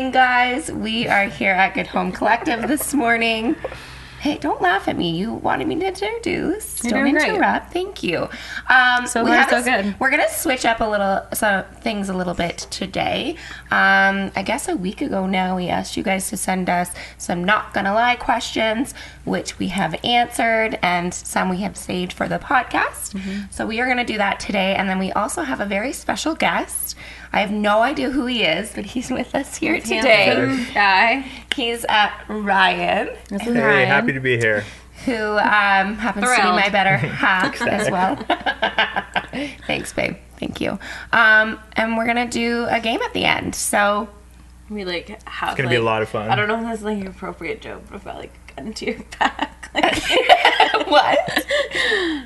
morning, guys. We are here at Good Home Collective this morning. Hey, don't laugh at me. You wanted me to introduce. You're don't doing interrupt. Great. Thank you. So far, so good. We're going to switch up some things a little bit today. I guess a week ago now, we asked you guys to send us some not gonna lie questions, which we have answered, and some we have saved for the podcast. Mm-hmm. So we are going to do that today. And then we also have a very special guest. I have no idea who he is, but he's with us here today. Guy. He's Ryan. Hey, Ryan. Happy to be here. Who happens to be my better half as well. Thanks, babe. Thank you. And we're going to do a game at the end. So we have it's going to be a lot of fun. I don't know if that's an appropriate joke, but if I a gun to your back. What?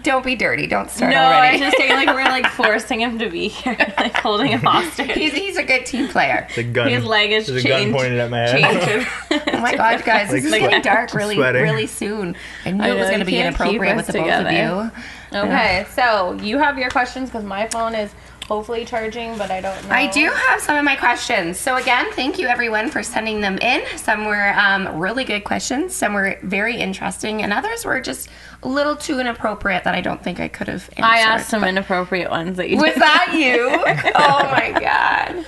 Don't be dirty. Don't start already. No, I was just saying we're forcing him to be here, holding him hostage. He's a good team player. The gun. His leg is changed. There's a gun pointed at my head. Oh my God, guys, this is getting dark really soon. I knew it was going to be inappropriate with the both of you. Okay, so you have your questions because my phone is hopefully charging, but I don't know. I do have some of my questions. So again, thank you everyone for sending them in. Some were really good questions. Some were very interesting, and others were just a little too inappropriate that I don't think I could have answered. I asked some inappropriate ones that you Was that you? Oh my God.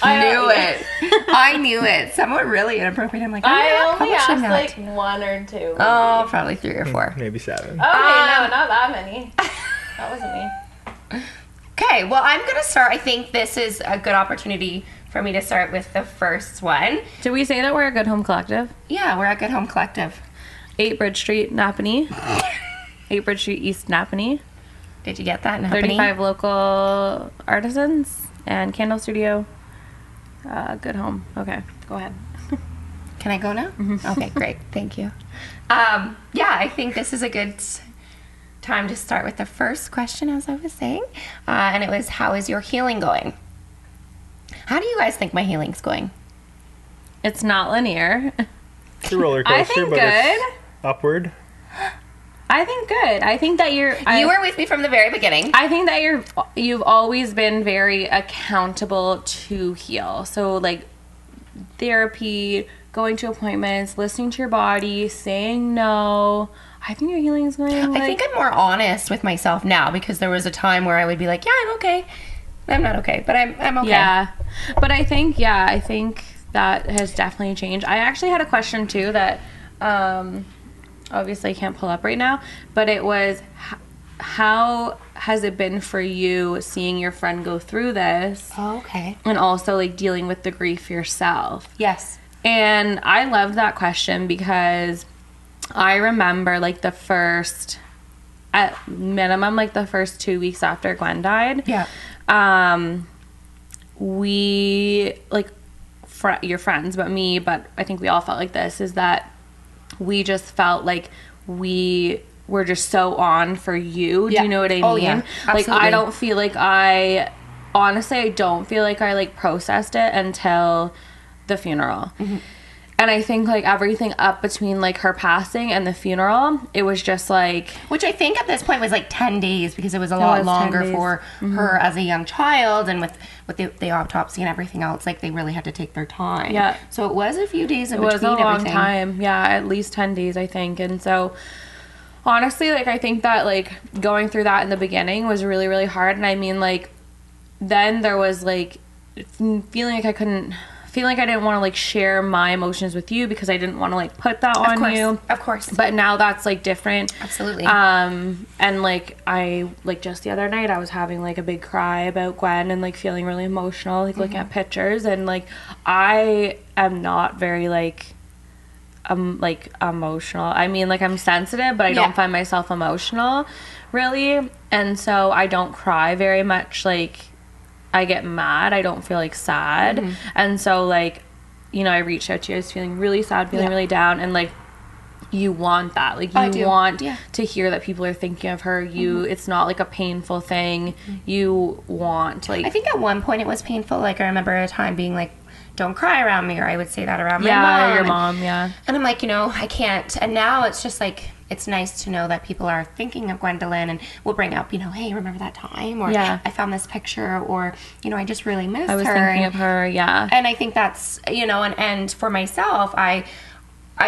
I knew it. Some were really inappropriate. I'm like, I only asked one or two. Oh, probably 3 or 4. Maybe 7. Okay, no, not that many. That wasn't me. Okay, well, I'm going to start. I think this is a good opportunity for me to start with the first one. Did we say that we're a Good Home Collective? Yeah, we're at Good Home Collective. 8 Bridge Street, Napanee. 8 Bridge Street East, Napanee. Did you get that, Napanee? 35 local artisans and candle studio. Good Home. Okay, go ahead. Can I go now? Mm-hmm. Okay, great. Thank you. Yeah, I think this is a good time to start with the first question, as I was saying. And it was, how is your healing going? How do you guys think my healing's going? It's not linear. It's a roller coaster, I think but good. It's upward. I think good. I think that you were with me from the very beginning. I think that you've always been very accountable to heal. So therapy, going to appointments, listening to your body, saying no. I think your healing is going. I think I'm more honest with myself now, because there was a time where I would be like, yeah, I'm okay. I'm not okay, but I'm okay. Yeah, but I think that has definitely changed. I actually had a question too that obviously I can't pull up right now, but it was, how has it been for you seeing your friend go through this? Oh, okay. And also dealing with the grief yourself. Yes. And I loved that question because I remember the first, at minimum, the first 2 weeks after Gwen died. Yeah. We, your friends, but I think we all felt like this, is that we just felt like we were just so on for you. Yeah. Do you know what I mean? Oh, yeah. Absolutely. I don't feel like honestly, I don't feel like I processed it until the funeral. Mm-hmm. And I think everything up between her passing and the funeral, it was just which I think at this point was 10 days, because it was a lot longer for her as a young child, and with the autopsy and everything else, they really had to take their time. Yeah. So it was a few days in between everything. It was a long time. Yeah, at least 10 days, I think. And so honestly, I think that going through that in the beginning was really, really hard. And I mean, then there was feeling like I didn't want to share my emotions with you, because I didn't want to put that on you. Of course. But now that's different. Absolutely. And I just the other night I was having a big cry about Gwen and feeling really emotional, looking at pictures, and I am not very emotional. I mean, I'm sensitive, but I don't find myself emotional really, and so I don't cry very much. I get mad. I don't feel sad. Mm-hmm. And so I reached out to you. I was feeling really sad, feeling really down, and you want that. You want to hear that people are thinking of her. It's not a painful thing. Mm-hmm. You want I think at one point it was painful. I remember a time being don't cry around me, or I would say that around my mom. Your mom, yeah. And I'm I can't. And now it's just it's nice to know that people are thinking of Gwendolyn and will bring up, hey, remember that time? Or Yeah. I found this picture, or, I just really miss her. I was thinking of her, yeah. And I think that's, and for myself, I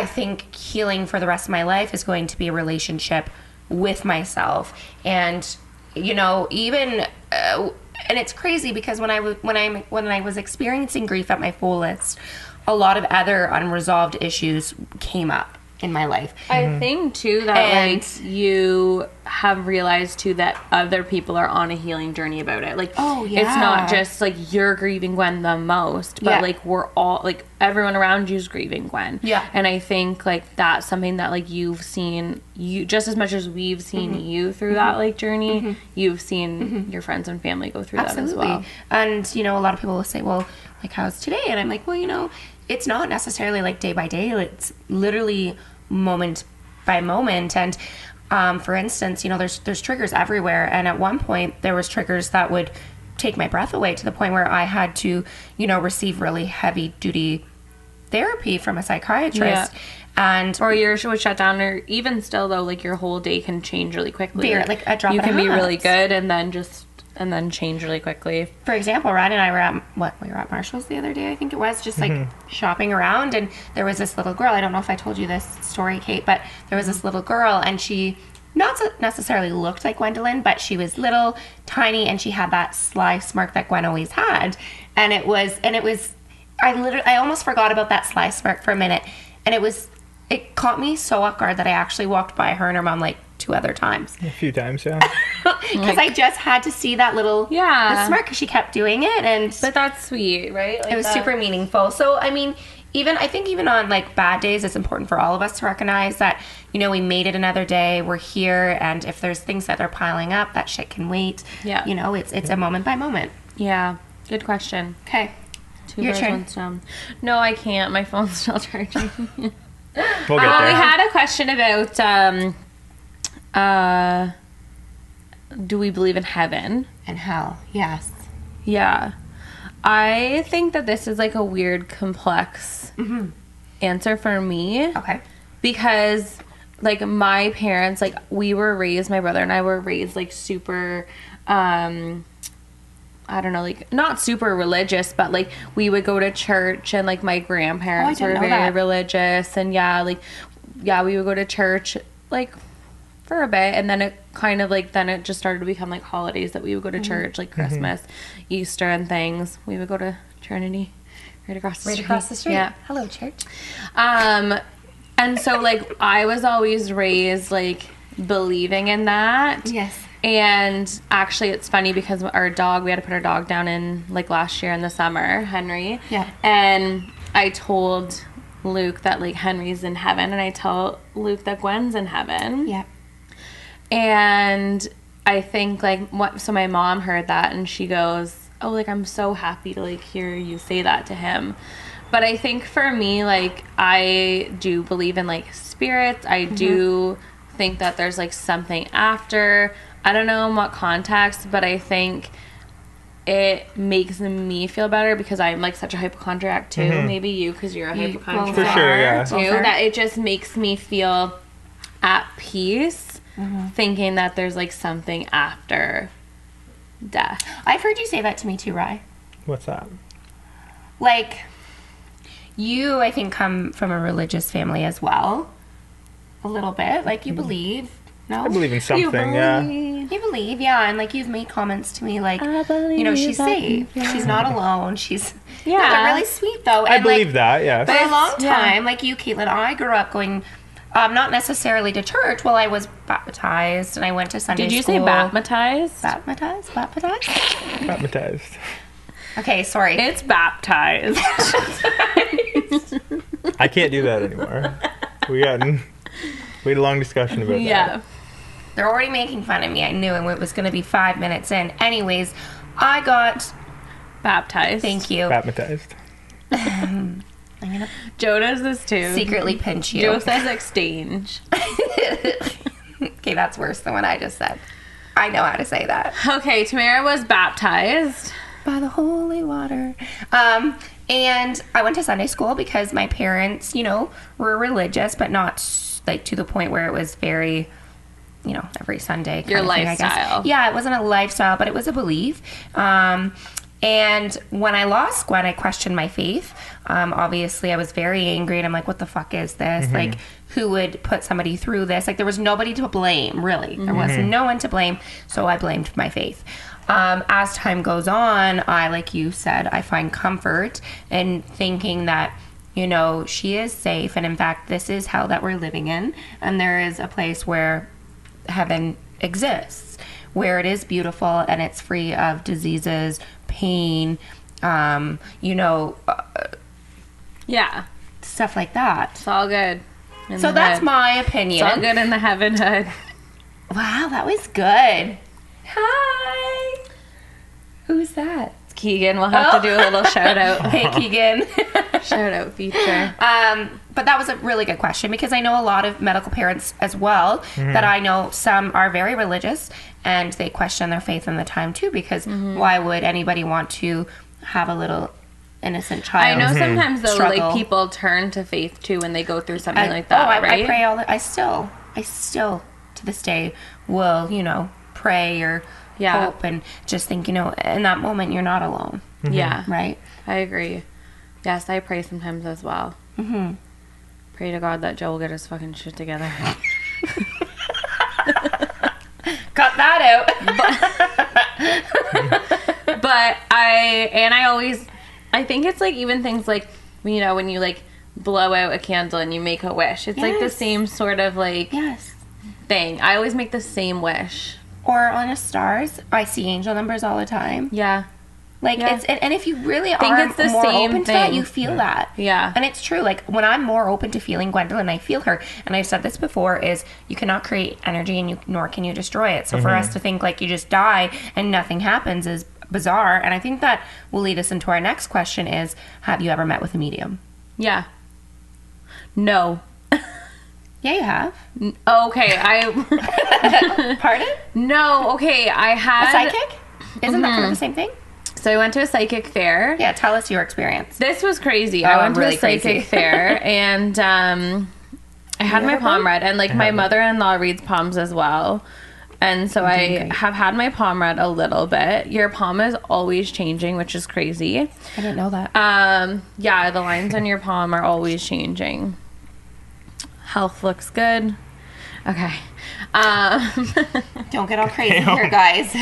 think healing for the rest of my life is going to be a relationship with myself. And, even, and it's crazy because when I was experiencing grief at my fullest, a lot of other unresolved issues came up in my life. I think too that you have realized too that other people are on a healing journey about it. Like, it's not just like you're grieving Gwen the most, but like we're all, like everyone around you's grieving Gwen. Yeah. And I think like that's something that like you've seen, you just as much as we've seen you through that like journey, you've seen your friends and family go through that as well. And a lot of people will say, well, like, how's today? And I'm like, well, it's not necessarily like day by day. It's literally moment by moment. And for instance, there's triggers everywhere. And at one point, there was triggers that would take my breath away to the point where I had to, receive really heavy duty therapy from a psychiatrist. Yeah. Or yours would shut down, or even still though, like your whole day can change really quickly. Like a drop you of a can be hat. really good and then change really quickly. For example, Ryan and I we were at Marshall's the other day, I think it was, just like shopping around, and there was this little girl. I don't know if I told you this story, Kate, but there was this little girl, and she not necessarily looked like Gwendolyn, but she was little, tiny, and she had that sly smirk that Gwen always had. And it was I almost forgot about that sly smirk for a minute, and it caught me so off guard that I actually walked by her and her mom like 2 other times. A few times, yeah. Because I just had to see that little the smirk, because she kept doing it. But that's sweet, right? Like it was super meaningful. So, I mean, I think even on like bad days, it's important for all of us to recognize that, we made it another day, we're here, and if there's things that are piling up, that shit can wait. Yeah. It's a moment by moment. Yeah. Good question. Okay. 2 Your birds, turn. 1 stone. No, I can't. My phone's still charging. We'll get there. We had a question about do we believe in heaven And hell. Yes. Yeah. I think that this is like a weird complex answer for me. Okay. Because like my parents, like we were raised, my brother and I were raised like super I don't know, like not super religious, but like we would go to church, and like my grandparents were very religious, and we would go to church like for a bit, and then it kind of like then it just started to become like holidays that we would go to church, like Christmas, Easter, and things. We would go to Trinity right across the street. Yeah. Hello, church. And so like I was always raised like believing in that. Yes. And actually it's funny because we had to put our dog down in like last year in the summer, Henry. Yeah. And I told Luke that like Henry's in heaven, and I tell Luke that Gwen's in heaven. Yeah. And I think so my mom heard that, and she goes, oh, like I'm so happy to like hear you say that to him. But I think for me, like I do believe in like spirits. I do think that there's like something after. I don't know in what context, but I think it makes me feel better because I'm like such a hypochondriac too. Maybe you, because you're a hypochondriac for sure, yeah. too. That it just makes me feel at peace, thinking that there's like something after death. I've heard you say that to me too, Rye. What's that? Like, you, I think, come from a religious family as well. A little bit. Like, you believe. No? I believe in something, yeah. You believe, yeah. And, like, you've made comments to me, like, she's I safe. She's not alone. She's... Yeah. They're really sweet, though. I And, believe like, that, yes. for a long time, like you, Caitlin, I grew up going... not necessarily to church. Well, I was baptized, and I went to Sunday school. Did you say baptized? Baptized? Baptized? Baptized. Okay, sorry. It's baptized. I can't do that anymore. We had a long discussion about that. Yeah. They're already making fun of me. I knew it was going to be 5 minutes in. Anyways, I got... Baptized. Thank you. Baptized. I'm going to Joe does this too. secretly pinch you. Joe says exchange. Okay, that's worse than what I just said. I know how to say that. Okay, Tamara was baptized. By the holy water. And I went to Sunday school because my parents, were religious, but not like to the point where it was very, you know, every Sunday kind Your of thing, I lifestyle. guess. Yeah, it wasn't a lifestyle, but it was a belief. And when I lost Gwen, I questioned my faith. Obviously, I was very angry, and I'm like, what the fuck is this? Like, who would put somebody through this? Like, there was nobody to blame, really. There was no one to blame, so I blamed my faith. As time goes on, I, like you said, I find comfort in thinking that, you know, she is safe, and in fact, this is hell that we're living in, and there is a place where heaven exists, where it is beautiful and it's free of diseases, pain, you know, Yeah. stuff like that. It's all good. So that's my opinion. It's all good in the heaven hood. Wow, that was good. Hi. Who's that? It's Keegan. We'll have to do a little shout out. Hey, Keegan. Shout out feature. But that was a really good question because I know a lot of medical parents as well that I know some are very religious and they question their faith in the time too because why would anybody want to have a little innocent child? I know sometimes though, struggle. like people turn to faith too when they go through something like that. I right? pray all the. I still to this day will, you know, pray or hope and just think, you know, in that moment you're not alone. Yeah, Right. I agree. Yes, I pray sometimes as well. Pray to God that Joe will get his fucking shit together. Cut that out. But I think it's like even things like, you know, when you like blow out a candle and you make a wish. It's like the same sort of like thing. I always make the same wish. Or on a stars, I see angel numbers all the time. Yeah. Like it's and if you really think are it's the more same open to that, thing. you feel that. Yeah. And it's true. Like when I'm more open to feeling Gwendolyn, I feel her. And I've said this before: is you cannot create energy, and nor can you destroy it. So for us to think like you just die and nothing happens is bizarre. And I think that will lead us into our next question: is have you ever met with a medium? Yeah. No. Yeah, you have. Okay, Pardon? No, okay, I had A psychic? Isn't that kind of the same thing? So I went to a psychic fair. Yeah, tell us your experience. This was crazy. Oh, I went really to a psychic crazy. fair and I had my ever palm been? read, and like my mother-in-law reads palms as well. And so I have had my palm read a little bit. Your palm is always changing, which is crazy. I didn't know that. Yeah, the lines on your palm are always changing. Health looks good. Okay. Don't get all crazy here, guys.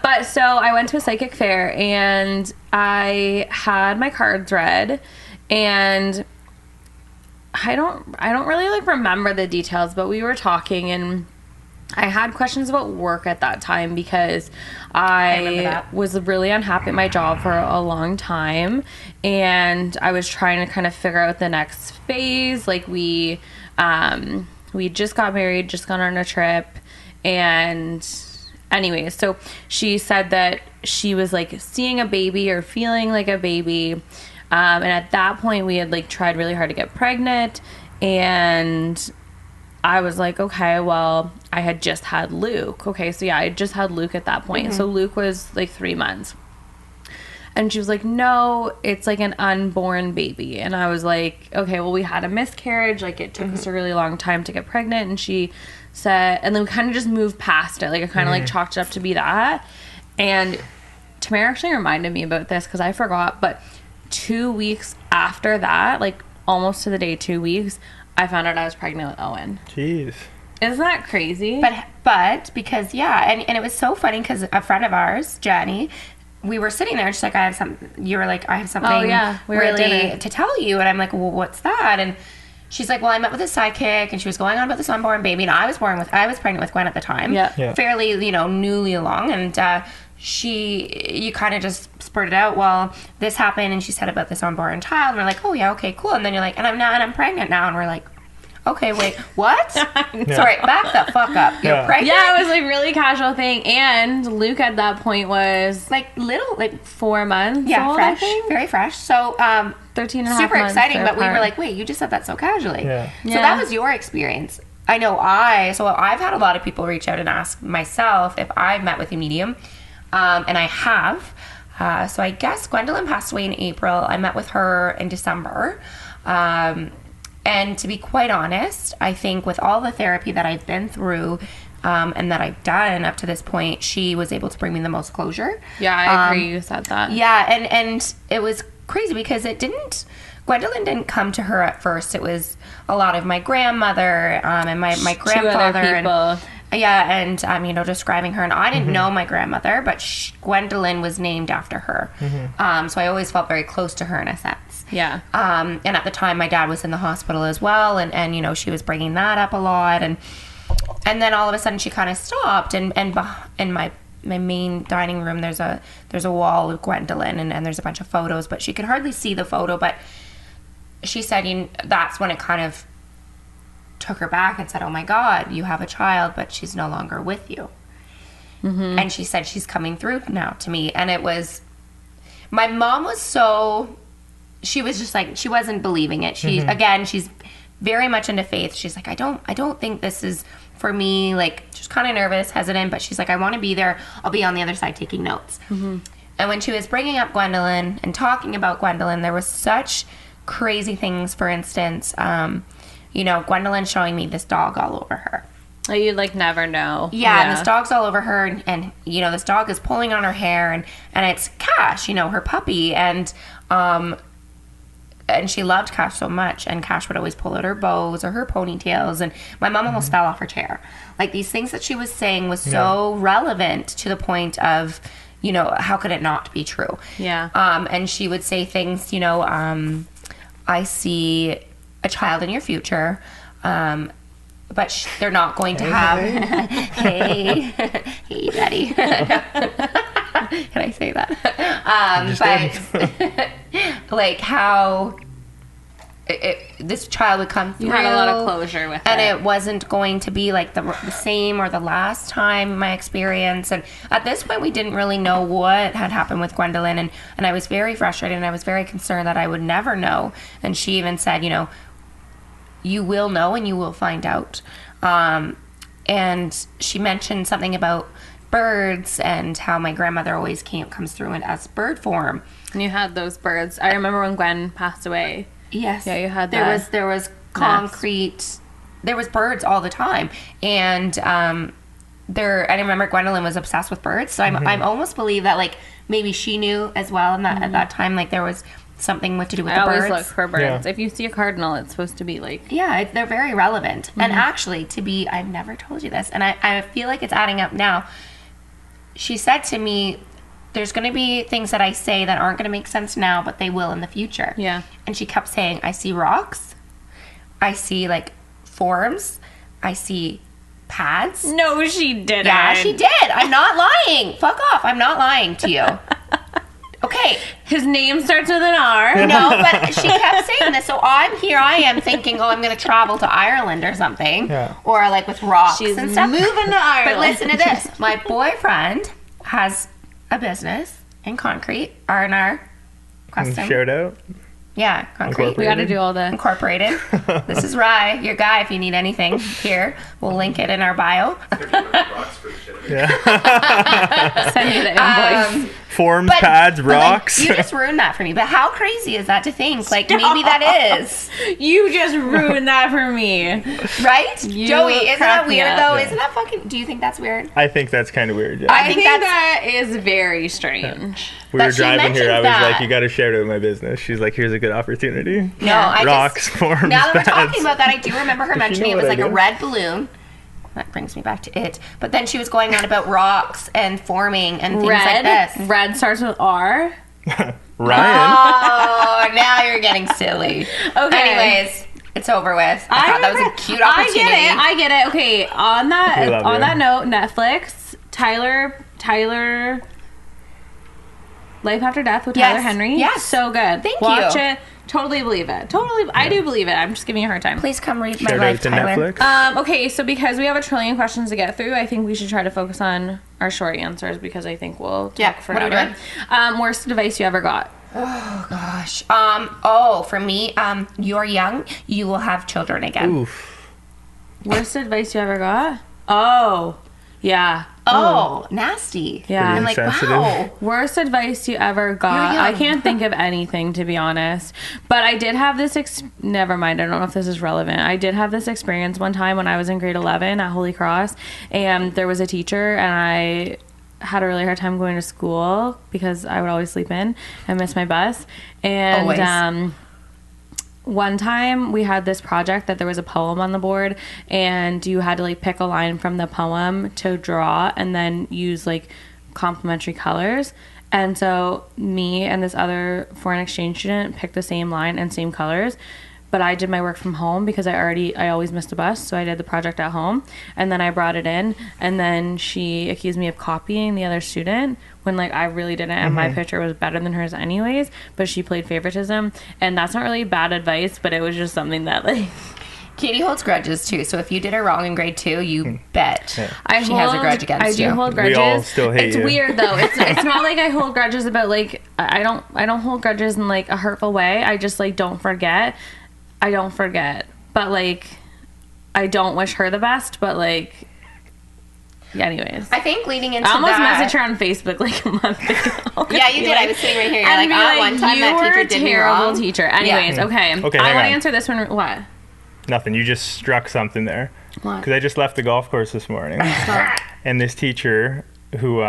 But so I went to a psychic fair and I had my cards read, and I don't really like remember the details, but we were talking and I had questions about work at that time because I was really unhappy at my job for a long time, and I was trying to kind of figure out the next phase. Like we just got married, just gone on a trip, and anyways, so she said that she was like seeing a baby or feeling like a baby, and at that point we had like tried really hard to get pregnant, and I was like, okay, well, I had just had Luke. Okay, so yeah, I just had Luke at that point. So Luke was like 3 months. And she was like, no, it's like an unborn baby. And I was like, okay, well, we had a miscarriage. Like, it took us a really long time to get pregnant. And she said, and then we kind of just moved past it. Like, I kind of like chalked it up to be that. And Tamara actually reminded me about this because I forgot. But 2 weeks after that, like almost to the day 2 weeks, I found out I was pregnant with Owen. Jeez. Isn't that crazy? But because and it was so funny because a friend of ours, Jenny, we were sitting there and she's like, I have something we were at dinner. really to tell you, and I'm like, well, what's that? And she's like, well, I met with a psychic and she was going on about this unborn baby, and I was pregnant with Gwen at the time. Yeah. Fairly, you know, newly along, and you kind of just spurted out, well, this happened and she said about this unborn child, and we're like, oh yeah, okay, cool. And then you're like, and I'm pregnant now, and we're like, okay, wait, what? Sorry, back the fuck up. You're pregnant? Yeah, it was like really casual thing. And Luke at that point was like 4 months old, fresh, I think. very fresh. So 13 and a half super months exciting, but we apart. were like, wait, you just said that so casually. Yeah. So that was your experience. I know I've had a lot of people reach out and ask myself if I've met with a medium, and I have. So I guess Gwendolyn passed away in April. I met with her in December. And to be quite honest, I think with all the therapy that I've been through and that I've done up to this point, she was able to bring me the most closure. Yeah, I agree. You said that. Yeah, and it was crazy because Gwendolyn didn't come to her at first. It was a lot of my grandmother and my grandfather. And describing her. And I didn't know my grandmother, but Gwendolyn was named after her. So I always felt very close to her in a sense. Yeah. And at the time, my dad was in the hospital as well, and she was bringing that up a lot, and then all of a sudden she kind of stopped, and in my main dining room there's a wall with Gwendolyn, and there's a bunch of photos, but she could hardly see the photo. But she said that's when it kind of took her back and said, "Oh my God, you have a child, but she's no longer with you." And she said she's coming through now to me, and it was, my mom was so. She was just like, she wasn't believing it. She's very much into faith. She's like, I don't think this is for me. Like, she's kind of nervous, hesitant, but she's like, I want to be there. I'll be on the other side taking notes. And when she was bringing up Gwendolyn and talking about Gwendolyn, there was such crazy things. For instance, Gwendolyn showing me this dog all over her. Oh, you'd like never know. Yeah, and this dog's all over her, and this dog is pulling on her hair, and it's Cash, her puppy, and she loved Cash so much, and Cash would always pull out her bows or her ponytails, and my mom almost fell off her chair. Like, these things that she was saying was so relevant to the point of, how could it not be true? Yeah. And she would say things, I see a child in your future, but they're not going to have... Hey, Daddy. Can I say that? But like how this child would come through. You had a lot of closure with it. And it wasn't going to be like the same or the last time my experience. And at this point, we didn't really know what had happened with Gwendolyn. And I was very frustrated, and I was very concerned that I would never know. And she even said, you will know and you will find out. And she mentioned something about birds and how my grandmother always comes through in as bird form. And you had those birds. I remember when Gwen passed away. Yes. Yeah, you had that. There was concrete. There was birds all the time. And I remember Gwendolyn was obsessed with birds. So I almost believe that like maybe she knew as well, and that at that time like there was something to do with the birds. I always look for birds. Yeah. If you see a cardinal, it's supposed to be like... Yeah, they're very relevant. And actually, I've never told you this, and I feel like it's adding up now. She said to me, there's going to be things that I say that aren't going to make sense now, but they will in the future. Yeah. And she kept saying, I see rocks. I see, like, forms. I see pads. No, she didn't. Yeah, she did. I'm not lying. Fuck off. I'm not lying to you. Okay. His name starts with an R. No, but she kept saying this. So I am thinking, I'm going to travel to Ireland or something. Yeah. Or like with rocks She's and stuff. moving to Ireland. But listen to this. My boyfriend has a business in concrete. R&R Custom. Shout out. Yeah, concrete. We got to do all the... Incorporated. This is Rye, your guy, if you need anything. Here, we'll link it in our bio. Yeah. Send me the invoice. Forms, pads, rocks. Like, you just ruined that for me. But how crazy is that to think? Like, maybe that is. You just ruined that for me. Right? Joey, isn't that weird, though? Yeah. Isn't that fucking... Do you think that's weird? I think that's kind of weird, yeah. I think that is very strange. We were But she driving here, I was mentioned like, that. you got to shout out my business. She's like, here's a good opportunity. No, I Rocks, forms, now that we're pads. talking about that, I do remember her mentioning it know was what like I a do. red balloon. That brings me back to it. But then she was going on about rocks and forming and things like this. Red starts with R. Ryan. Oh, now you're getting silly. Okay. Anyways, it's over with. I thought that was a cute opportunity. I get it. Okay, on We that love on you. that note, Netflix, Tyler Life After Death with Yes. Tyler Henry. Yes. So good. Thank Watch you. it. Totally believe it. I do believe it. I'm just giving you a hard time. Please come read my Shout life, out to Tyler. Netflix. Okay, so because we have a trillion questions to get through, I think we should try to focus on our short answers because I think we'll talk Yeah, what are forever. we doing? Worst device you ever got? Oh, gosh. For me, you're young. You will have children again. Oof. Worst advice you ever got? Oh, yeah. Oh, nasty. Yeah. I'm like, Sensitive. wow. Worst advice you ever got? You're I young. can't think of anything, to be honest. But I did have this. Never mind. I don't know if this is relevant. I did have this experience one time when I was in grade 11 at Holy Cross, and there was a teacher, and I had a really hard time going to school because I would always sleep in and miss my bus. And Always. one time we had this project that there was a poem on the board, and you had to like pick a line from the poem to draw and then use like complementary colors. And so me and this other foreign exchange student picked the same line and same colors, but I did my work from home because I always missed a bus, so I did the project at home, and then I brought it in, and then she accused me of copying the other student when like I really didn't, and my picture was better than hers anyways, but she played favoritism. And that's not really bad advice, but it was just something that like Katie holds grudges too, so if you did her wrong in grade 2, you bet she has a grudge against I you. do hold We grudges. all still hate it's you. weird though. It's not like I hold grudges about like I don't hold grudges in like a hurtful way. I just like don't forget. I don't forget. But like I don't wish her the best, but like yeah, anyways. I think leading into I almost that, messaged her on Facebook like a month ago. Yeah, you did. I was sitting right here. You're And like, be oh, one time you that were teacher a did me terrible wrong. teacher. Anyways, okay. Okay, I hang want to on. answer this one. What? Nothing. You just struck something there. What? Because I just left the golf course this morning, and this teacher who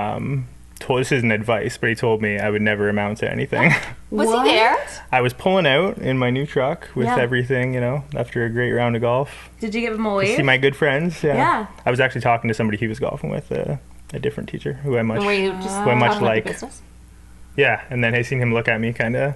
told, this isn't advice, but he told me I would never amount to anything. Was he there? I was pulling out in my new truck with Yeah. everything, you know, after a great round of golf. Did you give him a To wave? see my good friends. Yeah. Yeah. I was actually talking to somebody he was golfing with, a different teacher who I much, Were you just who I much talking about like. the business? Yeah, and then I seen him look at me, kind of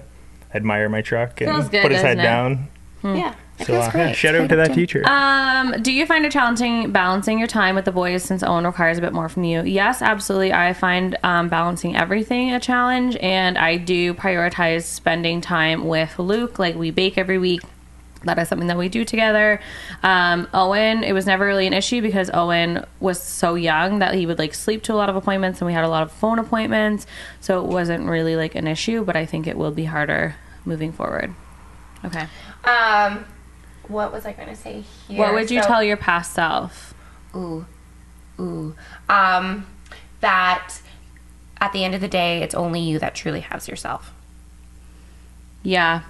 admire my truck, and Feels good, put his head doesn't it? down. Yeah, it So feels great. yeah, shout It's out to great that teacher. Do you find it challenging balancing your time with the boys since Owen requires a bit more from you? Yes, absolutely. I find balancing everything a challenge, and I do prioritize spending time with Luke. Like, we bake every week. That is something that we do together. Owen, it was never really an issue because Owen was so young that he would like sleep to a lot of appointments, and we had a lot of phone appointments. So it wasn't really like an issue, but I think it will be harder moving forward. Okay. What was I going to say here? What would you So- tell your past self? Ooh. That at the end of the day, it's only you that truly has yourself. Yeah.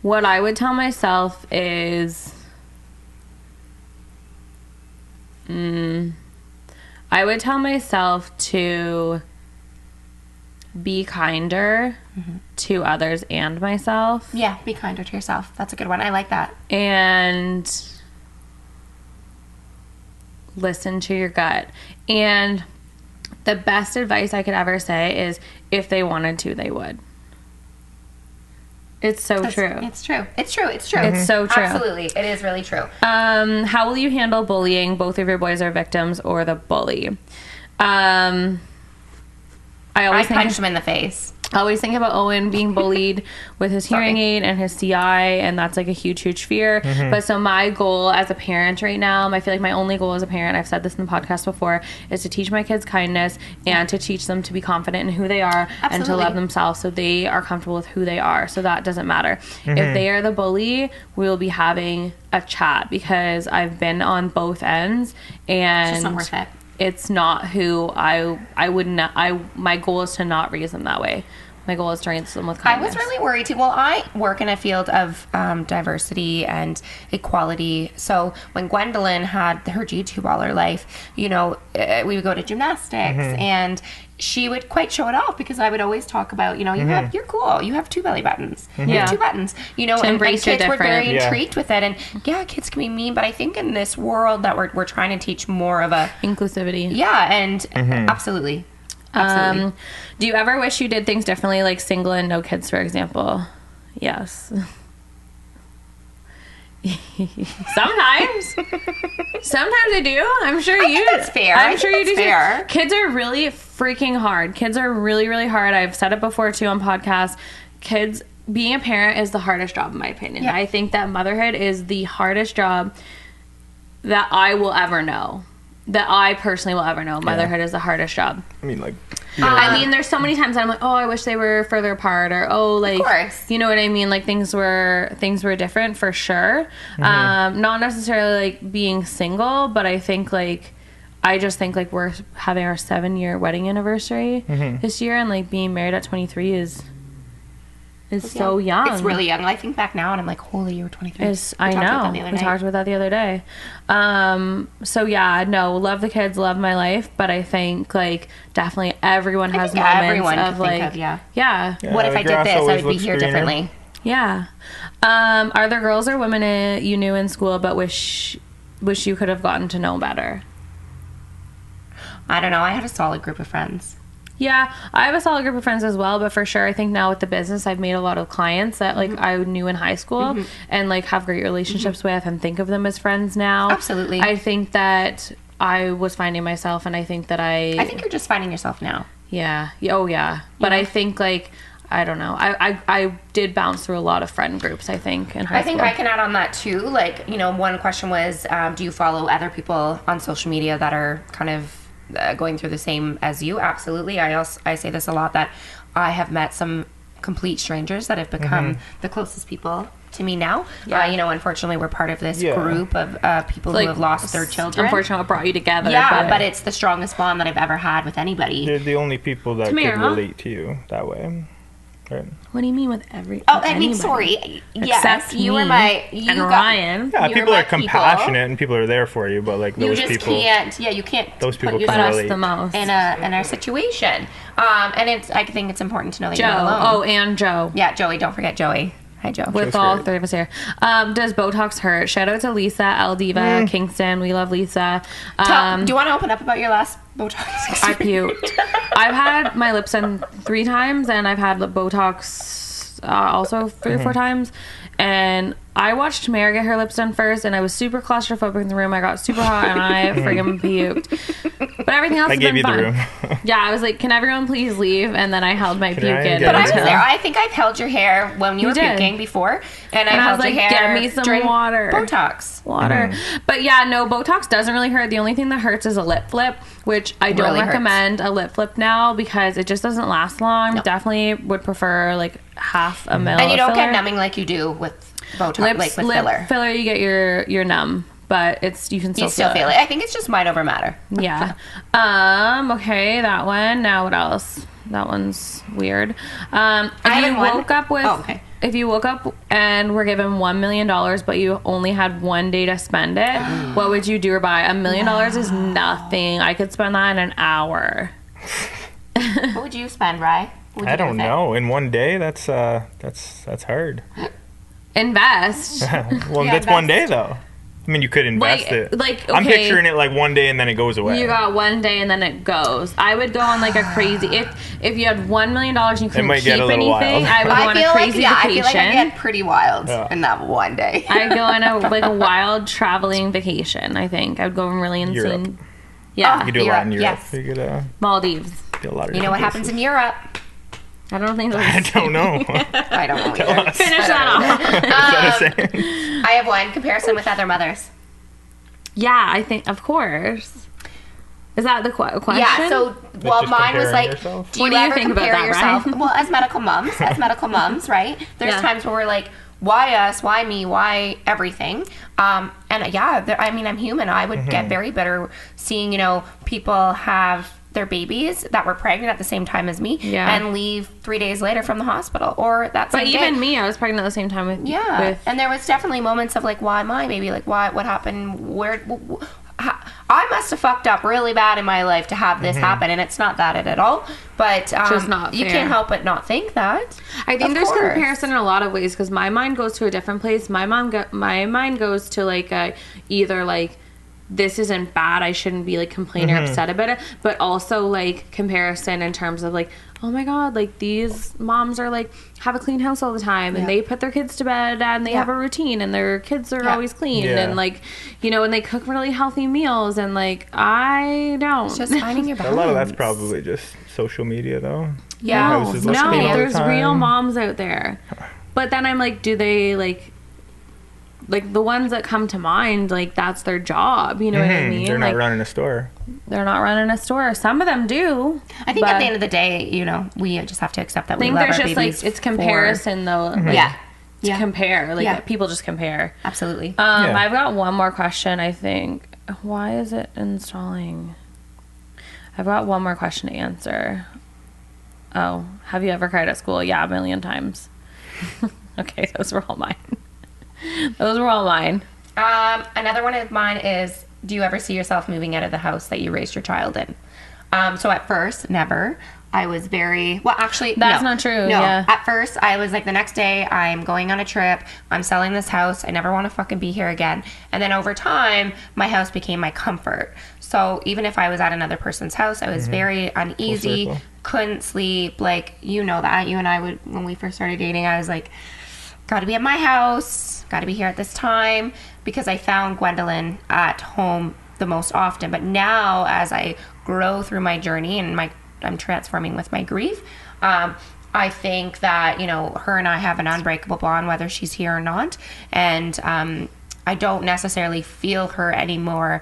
What I would tell myself is I would tell myself to be kinder to others and myself, Yeah, be kinder to yourself. That's a good one. I like that. and listen to your gut. And the best advice I could ever say is if they wanted to, they would. It's so true. It's true. It's true. It's true. It's so true. Absolutely. It is really true. How will you handle bullying? Both of your boys are victims or the bully. I I always punched him in the face. think about Owen being bullied with his hearing aid and his CI, and that's like a huge fear. But so my goal as a parent right now, I feel like my only goal as a parent, I've said this in the podcast before, is to teach my kids kindness and to teach them to be confident in who they are and to Absolutely. love themselves so they are comfortable with who they are. So that doesn't matter. If they are the bully, we will be having a chat because I've been on both ends, and It's just not worth it. it's not who I would not. My goal is to not raise them that way. My goal is to raise them with I kindness. was really worried too. Well, I work in a field of diversity and equality. So when Gwendolyn had her G-tube all her life, you know, we would go to gymnastics and she would quite show it off because I would always talk about, you know, you're cool. You have 2 belly buttons. You Yeah. have 2 buttons. You know, and embrace your kids were very different. Yeah. intrigued with it. And yeah, kids can be mean, but I think in this world that we're trying to teach more of a Inclusivity. yeah, and absolutely. Absolutely. Do you ever wish you did things differently, like single and no kids, for example? Yes. Sometimes. Sometimes I do. I'm sure you. think that's fair. I I'm sure think you do. that's fair. Too. Kids are really freaking hard. Kids are really, really hard. I've said it before too on podcasts. Kids, being a parent is the hardest job in my opinion. Yeah. I think that motherhood is the hardest job that I will ever know. That I personally will ever know. Motherhood is the hardest job. I mean, like, I mean, there's so many times that I'm like, oh, I wish they were further apart, or oh, like, course. you know what I mean? Like things were different for sure. Not necessarily like being single, but I think like I just think like we're having our 7-year wedding anniversary this year, and like being married at 23 is so young. It's really young. I think back now and I'm like, holy, you were 23. I know. We talked about that the other day. So yeah, no, love the kids, love my life, but I think like definitely everyone has moments of like, yeah. What if I did this? I would be here differently. Yeah. Are there girls or women you knew in school but wish you could have gotten to know better? I don't know. I had a solid group of friends. Yeah, I have a solid group of friends as well, but for sure, I think now with the business, I've made a lot of clients that like I knew in high school and like have great relationships with and think of them as friends now. Absolutely. I think that I was finding myself, and I think that I think you're just finding yourself now. Yeah. Oh yeah. But I think like, I don't know. I did bounce through a lot of friend groups, I think, in high school. I think I can add on that too. Like, you know, one question was, do you follow other people on social media that are kind of going through the same as you? Absolutely. I say this a lot, that I have met some complete strangers that have become the closest people to me now. Yeah. You know, unfortunately, we're part of this group of people who have lost their children. Unfortunately, what brought you together. Yeah, but it's the strongest bond that I've ever had with anybody. They're the only people that could relate to you that way. Right. What do you mean with every? Oh, I mean, sorry. Except you were and Ryan. Yeah, people are compassionate and people are there for you, but like those people, you can't. Those people put can yourself relate the most in our situation. And I think it's important to know that Joe. you're not alone. Oh, and Joe. Yeah, Joey. Don't forget Joey. Hi, Joe. With all three of us here. Does Botox hurt? Shout out to Lisa, El Diva, Kingston. We love Lisa. Do you want to open up about your last Botox experience? I puked. I've had my lips done 3 times, and I've had Botox also 3 or 4 times. And I watched Mary get her lips done first, and I was super claustrophobic in the room. I got super hot, and I friggin' puked. But everything else has been fun. I gave you the room. Yeah, I was like, can everyone please leave? And then I held my puke in. But I was there. I think I've held your hair when you were puking before. And I held was like, your hair. Get me some water. Botox. Water. But yeah, no, Botox doesn't really hurt. The only thing that hurts is a lip flip, which I don't recommend a lip flip now because it just doesn't last long. No. Definitely would prefer like half a mil. And you don't get numbing like you do with Botox, like with filler. Filler, you get your numb, but you can still feel it. I think it's just mind over matter. Yeah. Okay, that one. Now what else? That one's weird. If you woke up and were given $1 million, but you only had one day to spend it, what would you do or buy? $1 million is nothing. I could spend that in an hour. What would you spend, Rye? I don't know. In one day, that's hard. Invest. Well, that's invest. One day though. I mean, you could invest it. Okay. I'm picturing it like one day and then it goes away. You got one day and then it goes. I would go on like a crazy. If you had $1 million and you couldn't keep anything, wild. I would go on a crazy vacation. I feel like I get pretty wild in that one day. I'd go on a wild traveling vacation. I think I'd go really insane. Europe. Yeah, you could do a lot in Europe. Yes. You could, Maldives. Do a lot of you know what happens in Europe? I don't think. I don't know. I don't know. Finish that off. I have one comparison with other mothers. Yeah, I think, of course. Is that the question? Yeah, so, mine was like, do you ever compare yourself? Well, as medical moms, right? There's times where we're like, why us? Why me? Why everything? And I mean, I'm human. I would get very bitter seeing, people have their babies that were pregnant at the same time as me and leave 3 days later from the hospital or that same day. But even me, I was pregnant at the same time with and there was definitely moments of like, why my baby? Like, what happened? I must have fucked up really bad in my life to have this happen, and it's not that at all. But just not fair. You can't help but not think that. I think there's comparison in a lot of ways because my mind goes to a different place. My mind goes to like either like, this isn't bad, I shouldn't be like complaining or upset about it, but also like comparison in terms of like, oh my god, like these moms are like have a clean house all the time and they put their kids to bed and they have a routine and their kids are always clean and like, and they cook really healthy meals and like I don't. It's just finding your balance. A lot of that's probably just social media though. No, there's real moms out there. But then I'm like, do they like the ones that come to mind, like that's their job, you know what I mean? They're not running a store. They're not running a store. Some of them do. I think at the end of the day, we just have to accept that we love our babies. I think there's just it's comparison though. Like, compare. Like people just compare. Absolutely. I've got one more question, I think. Why is it installing? I've got one more question to answer. Oh, have you ever cried at school? Yeah, a million times. Okay, those were all mine. Those were all mine. Another one of mine is, do you ever see yourself moving out of the house that you raised your child in? So at first, never. I was very, well, actually, That's not true, No, yeah. at first, I was like, the next day, I'm going on a trip. I'm selling this house. I never want to fucking be here again. And then over time, my house became my comfort. So even if I was at another person's house, I was very uneasy, couldn't sleep. Like, you know that. You and I would, when we first started dating, I was like, got to be at my house, got to be here at this time, because I found Gwendolyn at home the most often. But now, as I grow through my journey and I'm transforming with my grief, I think that, you know, her and I have an unbreakable bond, whether she's here or not. And I don't necessarily feel her anymore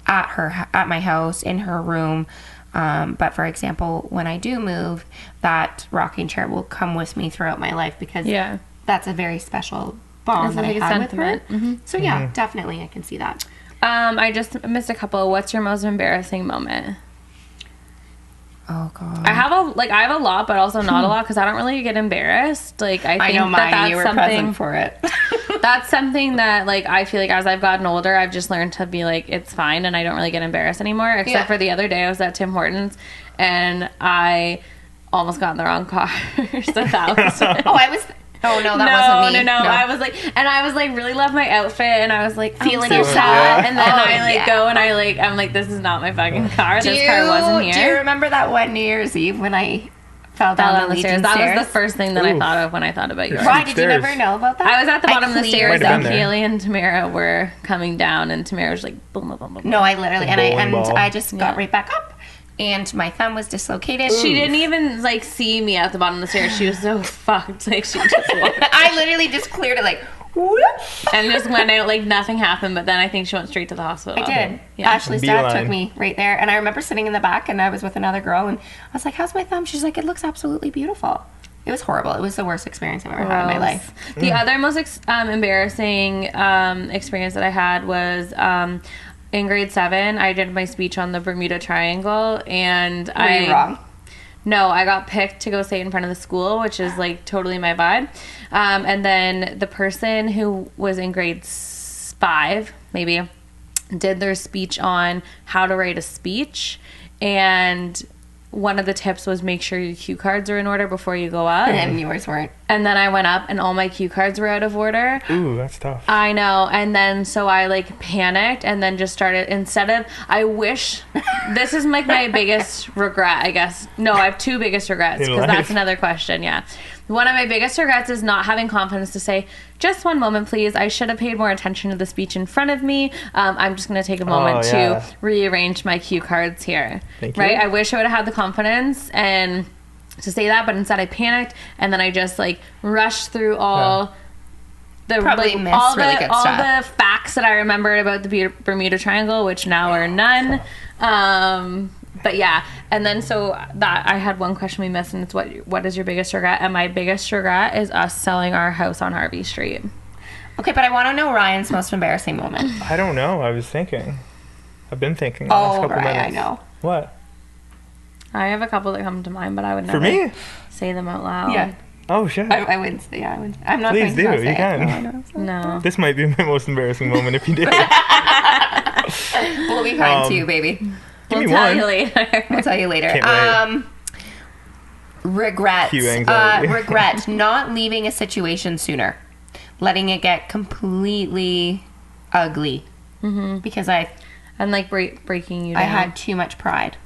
at my house, in her room. But for example, when I do move, that rocking chair will come with me throughout my life, because that's a very special bond that I had with her. So yeah, definitely I can see that. I just missed a couple. What's your most embarrassing moment? Oh God. I have a lot, but also not a lot, because I don't really get embarrassed. Like, I think know mine. that's You were something present for it. That's something that, like, I feel like as I've gotten older, I've just learned to be like, it's fine, and I don't really get embarrassed anymore. Except for the other day, I was at Tim Hortons, and I almost got in the wrong car. So that was Oh no, that wasn't me. No. I was like, really love my outfit, and I was like, feeling so sad. Yeah. And then go and I'm like, this is not my fucking car. This car wasn't here. Do you remember that one New Year's Eve when I fell down the stairs? That was the first thing that I thought of when I thought about yours. Why did you never know about that? I was at the bottom of the stairs, and there. Kaylee and Tamara were coming down, and Tamara was like, boom, boom, boom, boom. No, I literally, I just got right back up. And my thumb was dislocated. She didn't even, like, see me at the bottom of the stairs. She was so fucked. Like, she just walked. I literally just cleared it, like, whoop. And just went out, like, nothing happened. But then I think she went straight to the hospital. I did. Yeah. Ashley's dad took me right there. And I remember sitting in the back, and I was with another girl. And I was like, how's my thumb? She's like, it looks absolutely beautiful. It was horrible. It was the worst experience I've ever had in my life. The other most embarrassing experience that I had was... in grade 7, I did my speech on the Bermuda Triangle, and Were you wrong? No, I got picked to go say it in front of the school, which is like totally my vibe. And then the person who was in grade 5, maybe, did their speech on how to write a speech, and one of the tips was make sure your cue cards are in order before you go up. And yours weren't. And then I went up, and all my cue cards were out of order. Ooh, that's tough. I know. And then so I like panicked, and then just started, this is like my biggest regret, I guess. No, I have 2 biggest regrets, because that's another question. Yeah. One of my biggest regrets is not having confidence to say, just one moment, please. I should have paid more attention to the speech in front of me. I'm just going to take a moment to rearrange my cue cards here. Thank you. Right? I wish I would have had the confidence and to say that, but instead I panicked, and then I just like rushed through all the all the facts that I remembered about the Bermuda Triangle, which now are none. But yeah, and then so that I had one question we missed, and it's what is your biggest regret? And my biggest regret is us selling our house on Harvey Street. Okay, but I want to know Ryan's most embarrassing moment. I don't know. I was thinking. I've been thinking the last couple minutes. I know. What? I have a couple that come to mind, but I would never For me? say them out loud. Yeah. Oh, shit. I wouldn't say, yeah, I wouldn't. I'm not Please going to do. say You can. it. No. This might be my most embarrassing moment if you did. We'll be fine too, baby. Give me We'll tell one. you later. I'll tell you later. Can't wait. Regret. Cue anxiety. Regret not leaving a situation sooner. Letting it get completely ugly. Mm-hmm. Because And like breaking you down. I had too much pride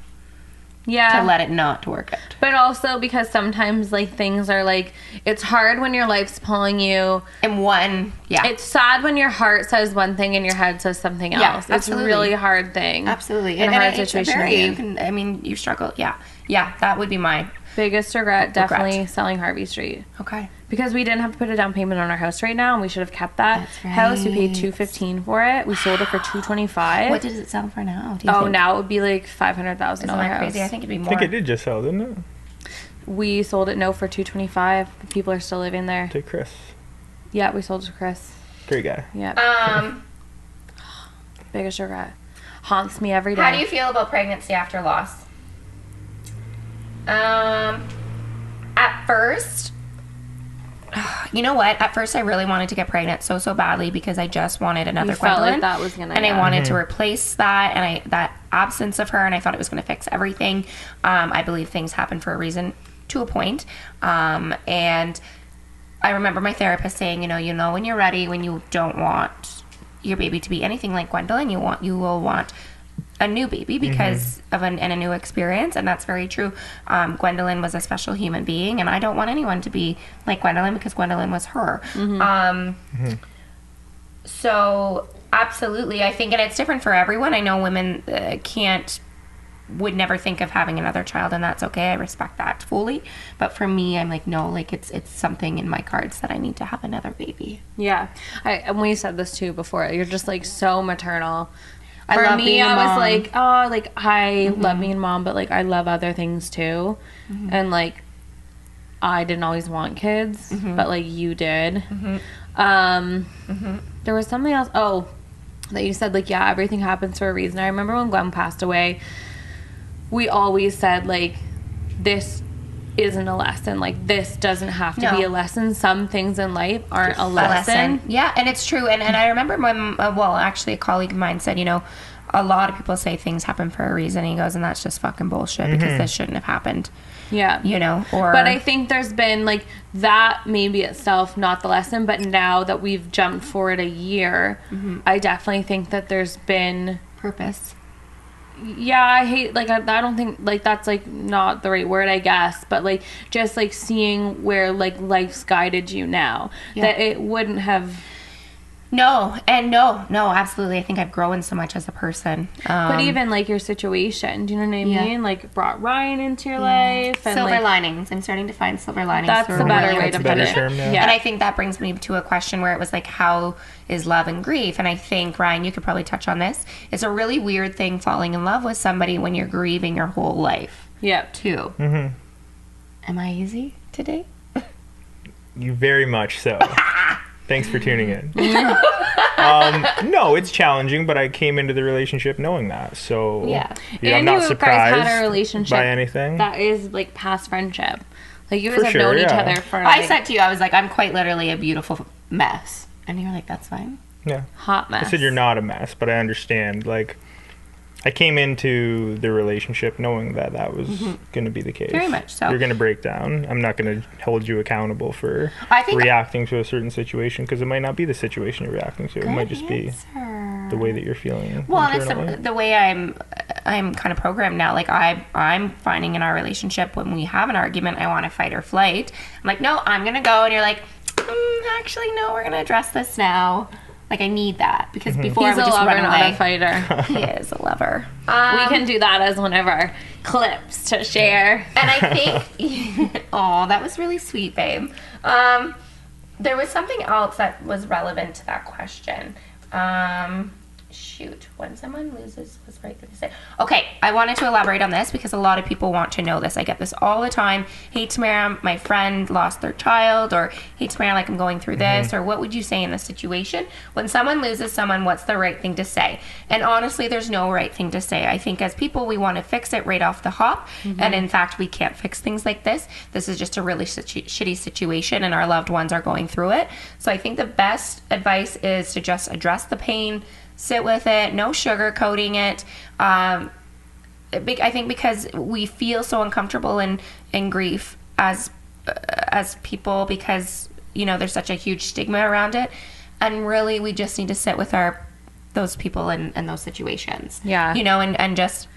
to let it not work out. But also because sometimes like things are like, it's hard when your life's pulling you. And one, It's sad when your heart says one thing and your head says something else. Yeah, It's a really hard thing. Absolutely. And a hard it's situation. you struggle. Yeah. Yeah, that would be my biggest regret, definitely selling Harvey Street. Okay. Because we didn't have to put a down payment on our house right now, and we should have kept that That's house. We paid right. $215 for it. We sold it for $225. What does it sell for now? Do you think? Now it would be like $500,000 Isn't that crazy? I think it'd be I more. think it did just sell, didn't it? We sold it for $225. The people are still living there. To Chris. Yeah, we sold it to Chris. Great guy. Yeah. Um, Biggest regret. haunts me every day. How do you feel about pregnancy after loss? At first, you know what? At first, I really wanted to get pregnant so badly because I just wanted another You felt Gwendolyn. like that was gonna, and I yeah. wanted to replace that, and that absence of her, and I thought it was going to fix everything. I believe things happen for a reason, to a point. And I remember my therapist saying, you know, when you're ready, when you don't want your baby to be anything like Gwendolyn, you will want a new baby because of and a new experience, and that's very true. Gwendolyn was a special human being, and I don't want anyone to be like Gwendolyn because Gwendolyn was her. So absolutely, I think, and it's different for everyone. I know women would never think of having another child, and that's okay. I respect that fully. But for me, I'm like, no, like it's something in my cards that I need to have another baby. Yeah. And we said this too before. You're just like so maternal. I For love me, being a I was mom. like, oh, like I love being a mom, but like I love other things too. And like I didn't always want kids, but like you did. There was something else. Oh, that you said like, yeah, everything happens for a reason. I remember when Gwen passed away, we always said like, this isn't a lesson. Like this doesn't have to be a lesson. Some things in life aren't a lesson. Yeah, and it's true. And I remember when, actually a colleague of mine said, a lot of people say things happen for a reason. And he goes, and that's just fucking bullshit because this shouldn't have happened. Yeah. But I think there's been like that maybe itself, not the lesson, but now that we've jumped forward a year, I definitely think that there's been purpose. Yeah, I hate, like, I don't think, like, that's, like, not the right word, I guess, but, like, just, like, seeing where, like, life's guided you now, that it wouldn't have... No, absolutely. I think I've grown so much as a person. But even, like, your situation, do you know what I mean? Like, brought Ryan into your life. And silver like, linings. I'm starting to find silver linings. That's the better way to put it. Term, yeah. And I think that brings me to a question where it was like, how is love and grief? And I think, Ryan, you could probably touch on this. It's a really weird thing falling in love with somebody when you're grieving your whole life. Yeah. Too. Am I easy today? You very much so. Thanks for tuning in. No, it's challenging, but I came into the relationship knowing that. So yeah, I'm not surprised guys had a relationship by anything. that is like past friendship. Like you guys For have sure, known each yeah. other for I like, said to you, I was like, I'm quite literally a beautiful mess. And you were like, that's fine. Yeah. hot mess. I said you're not a mess, but I understand. Like, I came into the relationship knowing that that was going to be the case. Very much so. You're going to break down. I'm not going to hold you accountable for I think reacting to a certain situation because it might not be the situation you're reacting to. It might just be the way that you're feeling. Well, and internally. it's the way I'm kind of programmed now. Like I'm finding in our relationship when we have an argument, I want to fight or flight. I'm like, no, I'm gonna go, and you're like, actually, no, we're gonna address this now. Like I need that because before He's I would a just lover, run not away. a fighter. He is a lover. We can do that as one of our clips to share. And I think, oh, that was really sweet, babe. There was something else that was relevant to that question. Shoot, when someone loses, what's the right thing to say? Okay, I wanted to elaborate on this because a lot of people want to know this. I get this all the time. Hey, Tamara, my friend lost their child, or hey, Tamara, like I'm going through this, or what would you say in this situation? When someone loses someone, what's the right thing to say? And honestly, there's no right thing to say. I think as people, we want to fix it right off the hop, and in fact, we can't fix things like this. This is just a really shitty situation, and our loved ones are going through it. So I think the best advice is to just address the pain, sit with it, no sugarcoating it. I think because we feel so uncomfortable in grief as people because, there's such a huge stigma around it. And really, we just need to sit with those people in those situations. Yeah. And just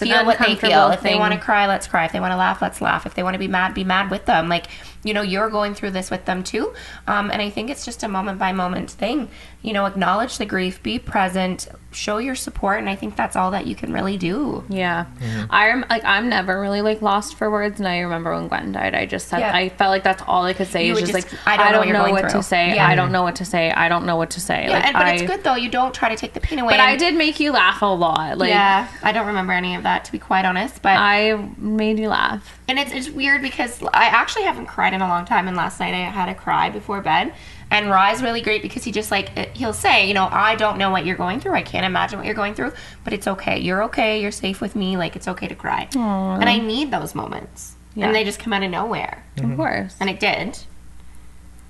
an feel what they feel. uncomfortable If they want to cry, let's cry. If they want to laugh, let's laugh. If they want to be mad with them. Like, you're going through this with them too. And I think it's just a moment by moment thing. Acknowledge the grief, be present, show your support. And I think that's all that you can really do. Yeah. I'm never really like lost for words. And I remember when Gwen died, I just said, I felt like that's all I could say. You Is would just like, I don't know what through. to say. Yeah. I don't know what to say. I don't know what to say. Yeah, but it's good though. You don't try to take the pain away. But I did make you laugh a lot. Like, yeah, I don't remember any of that, to be quite honest. But I made you laugh. And it's weird because I actually haven't cried in a long time. And last night I had a cry before bed. And Rye's really great because he just like, he'll say, you know, I don't know what you're going through. I can't imagine what you're going through, but it's okay. You're okay. You're safe with me. Like, it's okay to cry. Aww. And I need those moments. Yeah. And they just come out of nowhere. Of course. And it did.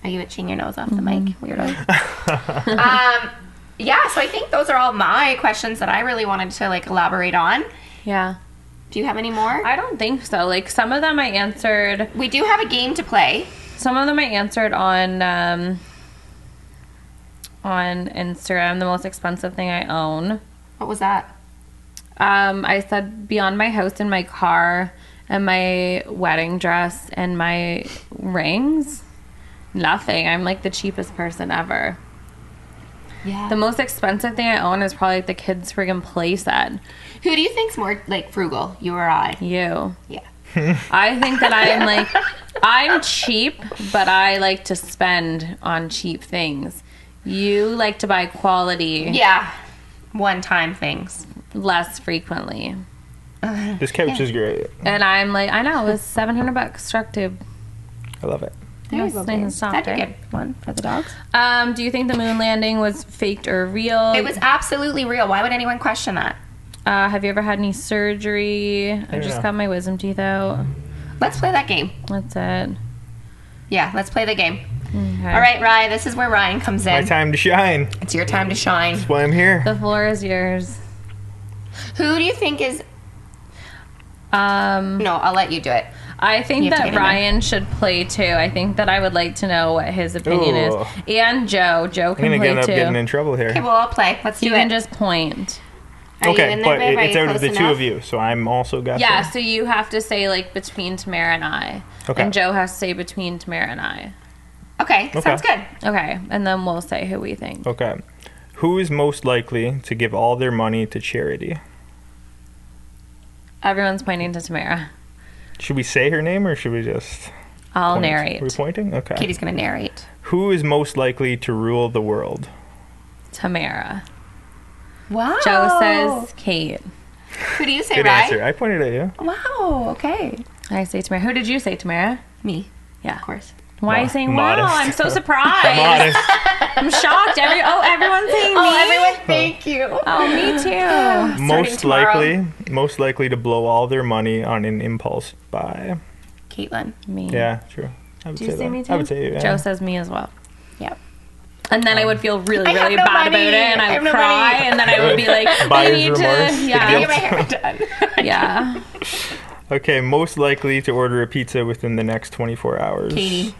Are you itching your nose off the mic, weirdo? Yeah, so I think those are all my questions that I really wanted to like elaborate on. Yeah. Do you have any more? I don't think so. Like, some of them I answered. We do have a game to play. Some of them I answered on Instagram. The most expensive thing I own. What was that? I said beyond my house and my car and my wedding dress and my rings, nothing. I'm like the cheapest person ever. Yeah. The most expensive thing I own is probably like the kids' friggin' play set. Who do you think's more like frugal, you or I? You. Yeah. I think that I'm like, I'm cheap, but I like to spend on cheap things. You like to buy quality. Yeah. One-time things. Less frequently. This couch is great. And I'm like, I know, it was $700 struck tube. I love it. There you Nice go, and babe. soft, That's a right? good one for the dogs. Do you think the moon landing was faked or real? It was absolutely real. Why would anyone question that? Have you ever had any surgery? I just know. got my wisdom teeth out. Let's play that game. That's it. Yeah, let's play the game. Okay. All right, Ryan, this is where Ryan comes My in. time to shine. It's your time to shine. That's why I'm here. The floor is yours. Who do you think is... Um, No, I'll let you do it. I think You have to that get in there. Ryan should play too. I think that I would like to know what his opinion Ooh. is. And Joe. Joe I'm can gonna play end up too. getting in trouble here. Okay, well, I'll play. Let's do You it. can just point. Are you Okay, in there, but babe? Are it's you out of close the two enough? of you, so I'm also guessing. Yeah, so you have to say like between Tamara and I. Okay. And Joe has to say between Tamara and I. Okay, sounds good. Okay, and then we'll say who we think. Okay. Who is most likely to give all their money to charity? Everyone's pointing to Tamara. Should we say her name or should we just I'll point? narrate. Are we pointing? Okay. Katie's going to narrate. Who is most likely to rule the world? Tamara. Wow. Joe says Kate. Who do you say, Good Ryan? answer. I pointed at you. Wow, okay. I say Tamara. Who did you say, Tamara? Me, Yeah. of course. Why are you saying Modest. wow? I'm so surprised. I'm honest. I'm shocked. Everyone's saying me. Oh, everyone, thank you. Oh, me too. Most tomorrow. likely to blow all their money on an impulse buy. Caitlin. Me. Yeah, true. I would Do you say say that. me too? I would say you. Yeah. Joe says me as well. Yep. And then I would feel really, I have really no bad money. about it, and I I have would no cry, money. and then I would be like, "We Buyer's need remorse, to, the yeah, Get my hair done. yeah." Okay, most likely to order a pizza within the next 24 hours. Katie.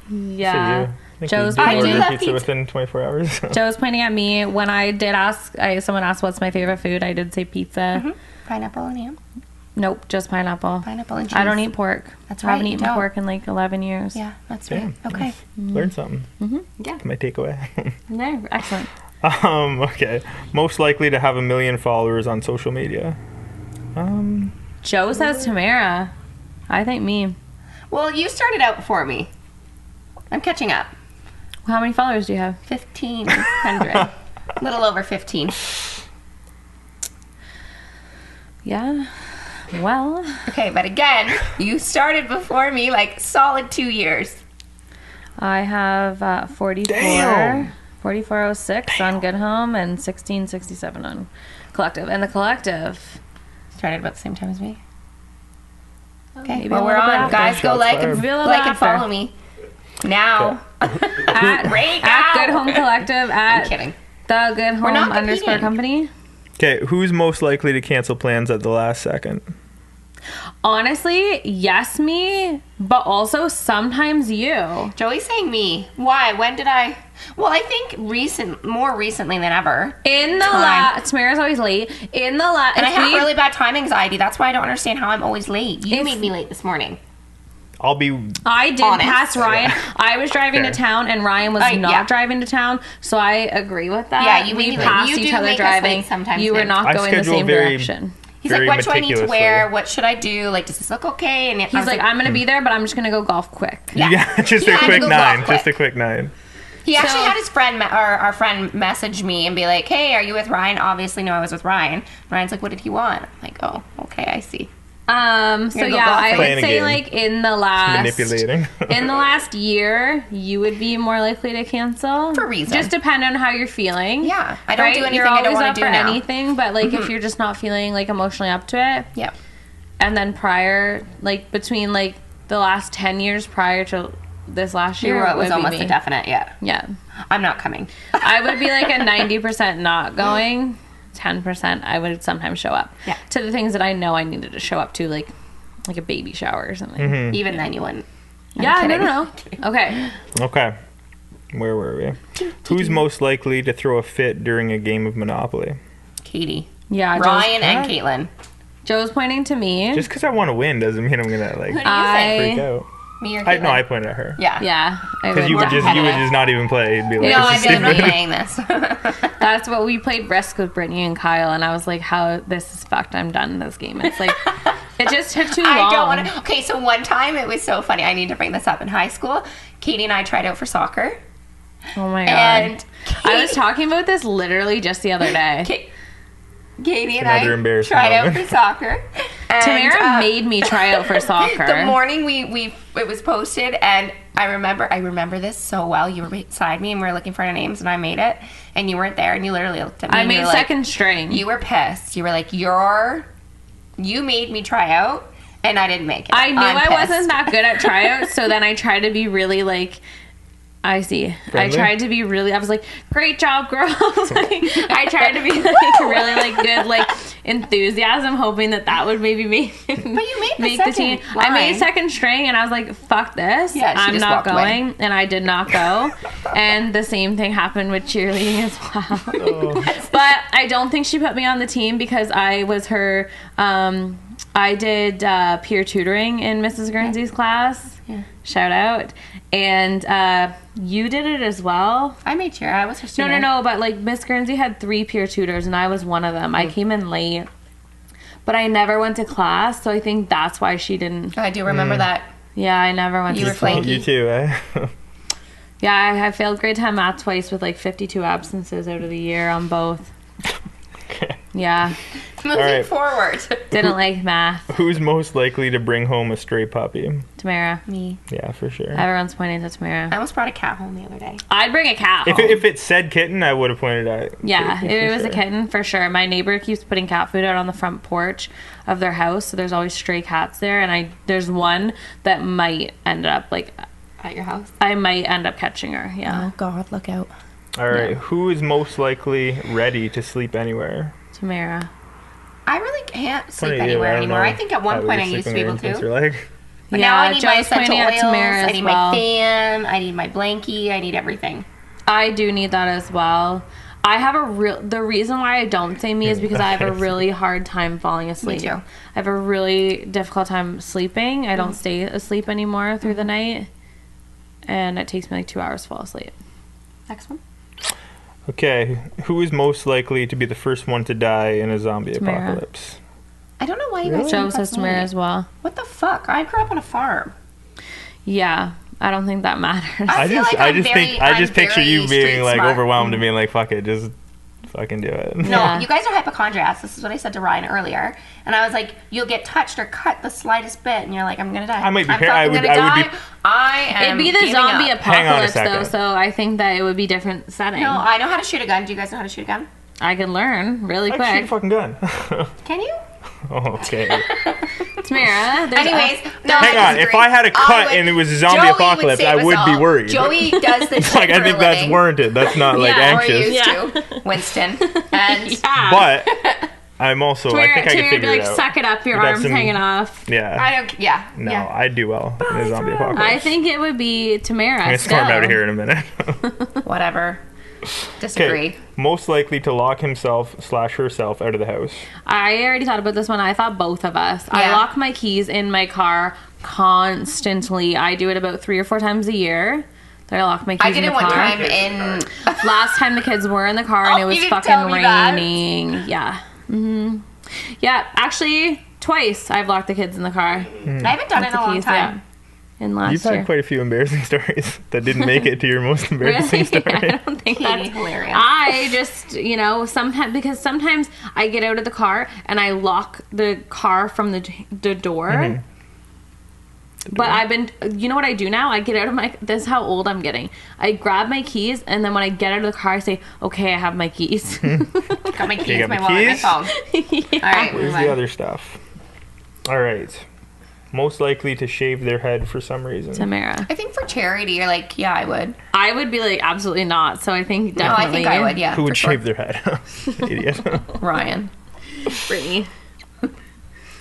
Yeah. So you think Joe's you'd I do order love pizza pizza. within 24 hours. Joe's pointing at me. When I did ask, someone asked what's my favorite food, I did say pizza. Pineapple and ham. Nope, just pineapple. Pineapple and cheese. I don't eat pork. That's I haven't right, you eaten don't. pork in like 11 years. Yeah, that's Damn, right. Okay. Learn something. Yeah. My takeaway. No, excellent. Okay. Most likely to have 1 million followers on social media. Joe says Tamara. I think me. Well, you started out before me. I'm catching up. How many followers do you have? 1,500. A little over 15. Yeah. Well, Okay, but again, you started before me like solid 2 years. I have 44. Damn. 4406 on Good Home and 1667 on Collective. And the Collective. Started about the same time as me. Okay, Maybe well, a we're little bit on. after. Guys, go Shots like fired. and, Maybe a little like and after. follow me. Now. At, Right at now. Good Home Collective. At I'm kidding. the Good Home not underscore competing. company. Okay, who's most likely to cancel plans at the last second? Honestly, yes, me, but also sometimes you. Joey's saying me. Why? When did I? Well, I think more recently than ever. In the Time. Tamara's always late. In the last, And I have really bad time anxiety. That's why I don't understand how I'm always late. You If- made me late this morning. I'll be. I did Honest. pass Ryan. I was driving Fair. to town, and Ryan was not yeah. driving to town. So I agree with that. Yeah, you we made me late. passed You each do other make us late driving. sometimes, You were babe. not I going the schedule same very- direction. He's Very like, what do I need to meticulously. wear? What should I do? Like, does this look okay? And I He's was like, I'm gonna be there, but I'm just gonna go golf quick. Yeah. Yeah, just He a had to quick go 9. golf Just a quick. quick 9. He actually So- had his friend, or our friend, message me and be like, "Hey, are you with Ryan?" Obviously, no, I was with Ryan. Ryan's like, "What did he want?" I'm like, "Oh, okay, I see." So You're yeah, I Playing would a say game. like in the last Manipulating. in the last year, you would be more likely to cancel For a reason. Just depend on how you're feeling. Yeah, I don't right? do anything You're I don't always wanna up do for now. anything, but like if you're just not feeling like emotionally up to it, Yeah. and then prior, like between like the last 10 years prior to this last year, It was would be almost me. a definite, yeah. Yeah, I'm not coming. I would be like a 90% not going. 10% I would sometimes show up to the things that I know I needed to show up to, like a baby shower or something. Even then you wouldn't. I'm Yeah, kidding. no. Okay. Okay. Where were we? Who's most likely to throw a fit during a game of Monopoly? Katie. Yeah, Ryan and Caitlin. Joe's pointing to me. Just because I want to win doesn't mean I'm gonna like Who do you think? freak out. Me or Caitlin? I pointed at her. Yeah. Yeah, I Because would you would definitely. just not even play. You'd be like, No, this I'd is be like, stupid. I'm playing this. That's what we played Risk with Brittany and Kyle, and I was like, "How this is fucked? I'm done in this game." It's like it just took too long. I don't want to. Okay, so one time it was so funny. I need to bring this up in high school. Katie and I tried out for soccer. Oh my god! And I was talking about this literally just the other day. Katie and Another I embarrassing tried out moment. for soccer. And, Tamara made me try out for soccer. the morning it was posted, and I remember this so well. You were beside me, and we were looking for our names, and I made it, and you weren't there, and you literally looked at me. I and you made were second string. You were pissed. You were like, you made me try out, and I didn't make it. I knew I'm I pissed. wasn't that good at tryouts, so then I tried to be really like. I see. Friendly? I tried to be really. I was like, "Great job, girls!" Like, I tried to be like really like good, like enthusiasm, hoping that would maybe make But you made the make the second team. I made line. second string, and I was like, "Fuck this! Yeah, she I'm just not walked away. going." And I did not go. And the same thing happened with cheerleading as well. But I don't think she put me on the team because I was her. I did peer tutoring in Mrs. Guernsey's class. Yeah. Shout out. And you did it as well. I made sure I was her No, student. but like Miss Guernsey had 3 peer tutors and I was one of them. I came in late, but I never went to class, so I think that's why she didn't. I do remember that. Yeah, I never went You to were school. flaky. You too, eh? Yeah, I failed grade 10 math twice with like 52 absences out of the year on both. Okay. Yeah, Moving right. forward. didn't like math. Who's most likely to bring home a stray puppy? Tamara. Me. Yeah, for sure. Everyone's pointing to Tamara. I almost brought a cat home the other day. I'd bring a cat If home. it, if it said kitten, I would have pointed at it. Yeah, for if it was a sure. kitten, for sure. My neighbor keeps putting cat food out on the front porch of their house, so there's always stray cats there, and there's one that might end up, like, At your house. I might end up catching her, yeah. Oh God, look out. All right, who is most likely ready to sleep anywhere? Tamara. I really can't sleep Funny, anywhere don't anymore. know I think at one how point I you're used to be sleeping able arrangements to. are like. But now I need my Joe's essential pointing at oils. Tamara I as need well. my fan. I need my blankie. I need everything. I do need that as well. I have the reason why I don't say me is because I have a really hard time falling asleep. too. I have a really difficult time sleeping. I don't stay asleep anymore through the night. And it takes me like 2 hours to fall asleep. Next one. Okay, who is most likely to be the first one to die in a zombie Tamara. apocalypse? I don't know why you guys. Joe think says that's Tamara me. as well. What the fuck? I grew up on a farm. Yeah, I don't think that matters. I feel like I'm very- I just I'm picture very you being street like smart. overwhelmed and being like, fuck it, just fucking do it. No, Yeah. you guys are hypochondriacs. This is what I said to Ryan earlier. And I was like, you'll get touched or cut the slightest bit, and you're like, I'm gonna die. I might be I'm par- I fucking would- gonna I would die. be- I am It'd be the giving zombie up. Hang on a apocalypse though, second. so I think that it would be different setting. No, I know how to shoot a gun. Do you guys know how to shoot a gun? I can learn really I'd shoot a quick. fucking gun. Can you? Tamara, Okay. Anyways, no, Hang I on, if disagree. I had a cut would- and it was a zombie Joey apocalypse, save I us would be all. worried. Joey does this Like, I for a think that's living. warranted. That's not like Yeah, Or anxious. used Yeah. to, Winston. And yeah. But I'm also, I think I can Tamara would figure be it like, out. suck it up, your We got arms some- hanging off. Yeah. I don't. Yeah. No, Yeah. I'd do well in a zombie apocalypse. I think it would be Tamara. I'm gonna storm out of here in a minute. Whatever. Disagree. Okay. Most likely to lock himself/herself out of the house. I already thought about this one. I thought both of us. I Yeah. lock my keys in my car constantly. I do it about 3 or 4 times a year. I lock my keys I did in it the one car. time in. Last time the kids were in the car and Oh, it was you didn't fucking tell me that. raining. Yeah. Yeah, actually, twice I've locked the kids in the car. I haven't done it in a long keys, time. in last You've year. had quite a few embarrassing stories that didn't make it to your most embarrassing story. I don't think that's hilarious. I just, sometimes I get out of the car and I lock the car from the door. Mm-hmm. But I've been, you know what I do now? I get out of this is how old I'm getting. I grab my keys, and then when I get out of the car, I say, okay, I have my keys. Got my keys, got my my wallet, my keys? phone. Yeah. All right, Where's move the on. other stuff? All right. Most likely to shave their head for some reason. Tamara. I think for charity, you're like, yeah, I would. I would be like, absolutely not. So I think No, definitely. I think I would, yeah. Who would for sure. shave their head? Idiot. Ryan. Brittany.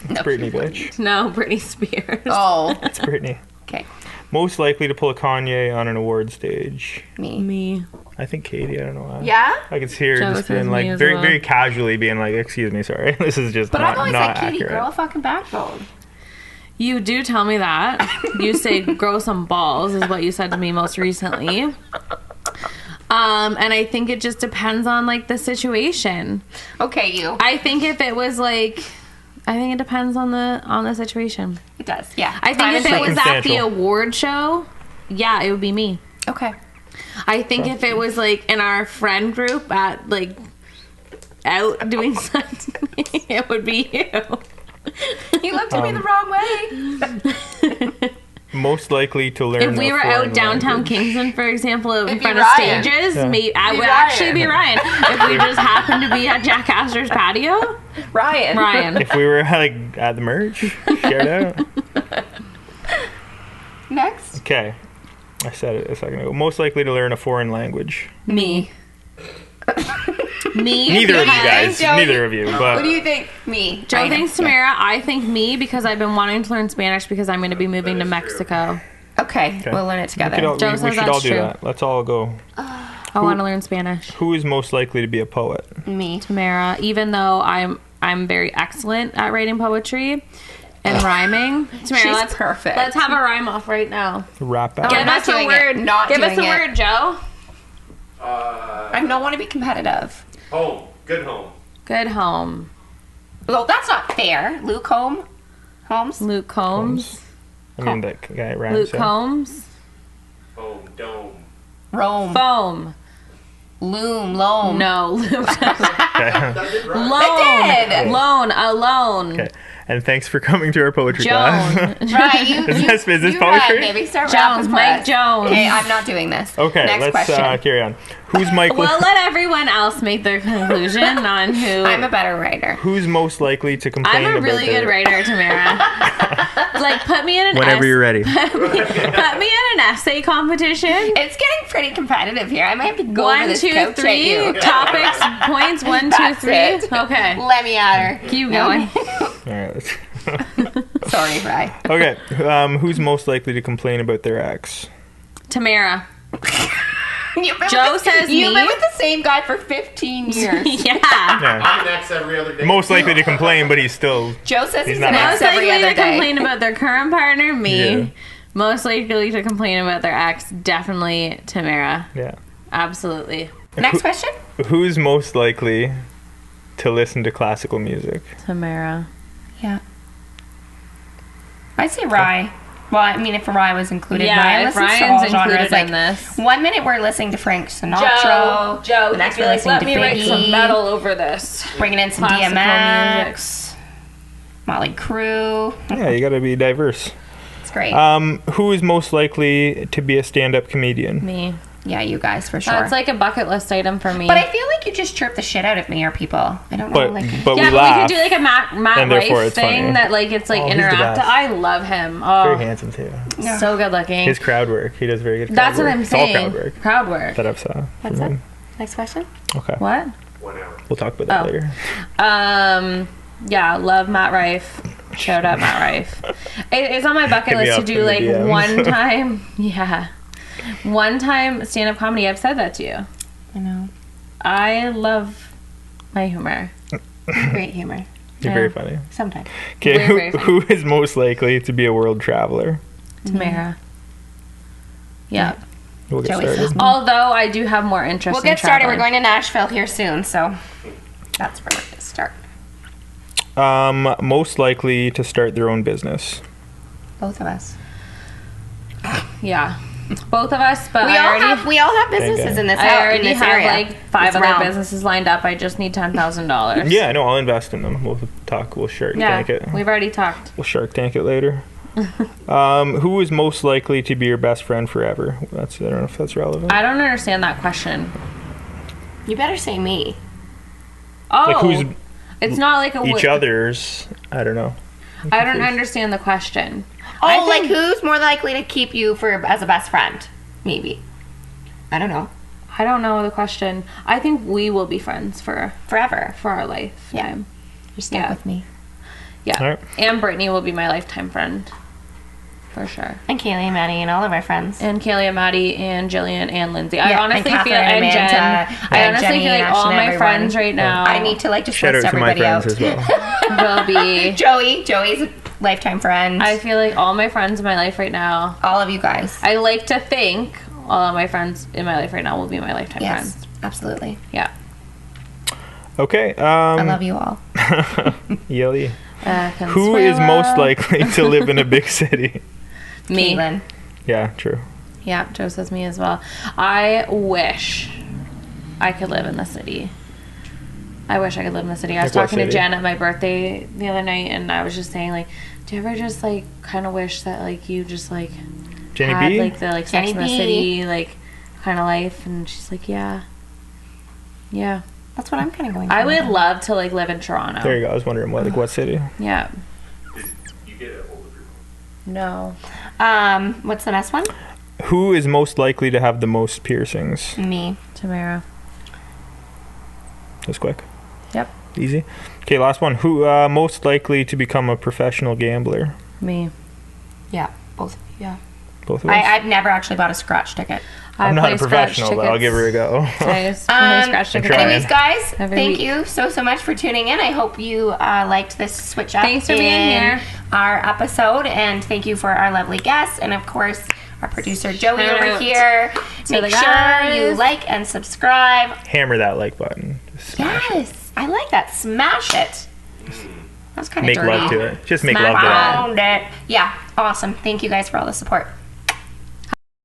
It's Britney, bitch. No, Britney Spears. Oh, It's Britney. okay. Most likely to pull a Kanye on an award stage. Me. Me. I think Katie. I don't know why. Yeah? I could see her Joe just says being me like as very, well. very casually being like, "Excuse me, sorry, this is just But not, I've always not said, Katie, accurate." grow a fucking backbone. You do tell me that. You say grow some balls is what you said to me most recently. And I think it just depends on like the situation. Okay, you. I think if it was like I think it depends on the situation. It does, yeah. I think if it was at the Circumstantial. award show, yeah, it would be me. Okay. I think if it was like in our friend group at like out doing something, it would be you. You looked at me the wrong way. Most likely to learn. If we a were foreign out downtown language. Kingston, for example, in It'd be front of Ryan. stages, Yeah. I Be would Ryan. actually be Ryan. If we just happened to be at Jack Astor's patio, Ryan. Ryan. If we were like at the merch, shout out. Next. Okay, I said it a second ago. Most likely to learn a foreign language. Me. Me. Neither of you Okay, guys. Joey. Neither of you. But What do you think? Me. Joe Ryan. thinks Tamara. I think me because I've been wanting to learn Spanish because I'm going to be moving to Mexico. Okay, Okay. we'll learn it we, together. could all, Joe we says should that's all do true. that. Let's all go. I want to learn Spanish. Who is most likely to be a poet? Me. Tamara, even though I'm very excellent at writing poetry and rhyming. Tamara, She's perfect. Let's have a rhyme off right now. Rap Oh, battle. Give not us a doing it. word. Not Give us a doing it. word, Joe. I don't want to be competitive. Home. Good home. Good home. Well, that's not fair. Luke Holmes? Luke Combs. I mean, that guy rhymes. Luke so. Combs. Home. Dome. Rome. Foam. Loom. Loam. No. Luke. Okay. Does it rhyme? Loan. did. Loan. Alone. Okay. And thanks for coming to our poetry class. Joan. Right, you. Is this you poetry? Run, baby. Start Jones. rapping for Mike us. Jones. Okay, I'm not doing this. Okay, Next let's question. carry on. Who's Michael? We'll let everyone else make their conclusion on who. I'm a better writer. Who's most likely to complain I'm a about really their- good writer, Tamara. Like, put me in an Whenever you're ready. put me in an essay competition. It's getting pretty competitive here. I might have to go over 1, this 2, couch at 3 you. topics, points. 1, 2, That's 3. it. Okay, Let me at her. keep going. All right. Let's... Sorry, Rye. Okay. Who's most likely to complain about their ex? Tamara. You've been Joe with says You've me. been with the same guy for 15 years. Yeah. Yeah. I'm an ex every other day. Most likely to complain, but he's still. Joe says he's not an nice. ex Most every likely other to day. complain about their current partner, me. Yeah. Most likely to complain about their ex, definitely Tamara. Yeah. Absolutely. Next question. Who's most likely to listen to classical music? Tamara. Yeah. I say Rye. Well, I mean, if Rye was included, Yeah, Ryan if listens to Ryan's all genres. included Like, in this. 1 minute we're listening to Frank Sinatra. Joe, The next you'd be we're like, listening let to me write some Biggie. metal over this. Bringing in some Classical DMX, Motley Crue. Yeah, you got to be diverse. It's great. Who is most likely to be a stand-up comedian? Me. Yeah, you guys for sure. That's like a bucket list item for me. but I feel like you just chirp the shit out of me or people. I don't know. But like, but yeah, we but laugh. we could do like a Matt and therefore Rife it's thing funny. that like it's like Oh, he's the interactive. best. I love him. Very Oh, handsome too. Yeah. so good looking. His crowd work. He does very good. Crowd That's what work. I'm It's all saying. crowd work Crowd work. that I've saw. That's it. Next question. Okay. What? 1 hour. We'll talk about that Oh. later. Yeah, love Matt Rife. Shout out Matt Rife. It's on my bucket Hit me list to up do in the like DMs. one time. Yeah. One time stand up comedy. I've said that to you. I know. I love my humor. Great humor. You're Yeah. very funny. Sometimes. Okay, Very, very who is most likely to be a world traveler? Tamara. Yeah. We'll get Joey started. says Although I do have more interest We'll in get started. We're traveling. going to Nashville here soon, so that's where we're going to start. Most likely to start their own business. Both of us. Yeah. Both of us, but We all have businesses in this I house, in already this have area. like 5 This other realm. businesses lined up. I just need $10,000. Yeah, no, I'll invest in them. We'll talk. We'll Shark Tank it. We've already talked. We'll Shark Tank it later. Who is most likely to be your best friend forever? I don't know if that's relevant. I don't understand that question. You better say me. Oh, Like who's it's not like a each other's? I don't know. I don't understand the question. Oh, I like think- who's more likely to keep you as a best friend? Maybe. I don't know. I don't know the question. I think we will be friends for Forever. our lifetime. You're stuck Yeah. with me. Yeah. All right. And Brittany will be my lifetime friend. For sure. And Kaylee and Maddie and all of our friends. And Kaylee and Maddie and Jillian and Lindsay. Yeah, I and honestly Catherine feel and and Jen. Amanda I and honestly Jenny feel and like all Ashton, my everyone. friends right now I need to like just Shout out list to my everybody friends out. as well. will be. Joey's a lifetime friend. I feel like all my friends in my life right now. all of you guys. I like to think all of my friends in my life right now will be my lifetime Yes, friends. absolutely. Yeah. Okay. I love you all. Yelly. Consuelo. Who is most likely to live in a big city? Me. Caitlin. Yeah, true. Yeah, Joe says me as well. I wish I could live in the city. I wish I could live in the city. I was Like what talking to city? Jen at my birthday the other night, and I was just saying, like, do you ever just, like, kind of wish that, like, you just, like, Jenny had, B? like, the, like, Jenny Sex in the B. City, like, kind of life? And she's like, yeah. Yeah. That's what I'm kind of going I for would now. love to, like, live in Toronto. There you go. I was wondering what city. Yeah. Did you get a hold of your No. What's the next one? Who is most likely to have the most piercings? Me. Tamara. That's quick. Yep. Easy. Okay, last one. Who most likely to become a professional gambler? Me. Yeah, both. Yeah. Both of us. I've never actually bought a scratch ticket. I'm not a play scratch professional, but I'll give her a go. tickets. I play scratch tickets. trying. Anyways, guys, Every thank week. you so much for tuning in. I hope you liked this switch up. Thanks for being in here. Our episode, and thank you for our lovely guests, and of course our producer Joey Shout over out here. to Make the sure you guys. like and subscribe. Hammer that like button. Just smash it. Yes, I like that. Smash it. That's kind of Make dirty. love to it. Just make Smash love to it. Found it. Yeah, awesome. Thank you guys for all the support.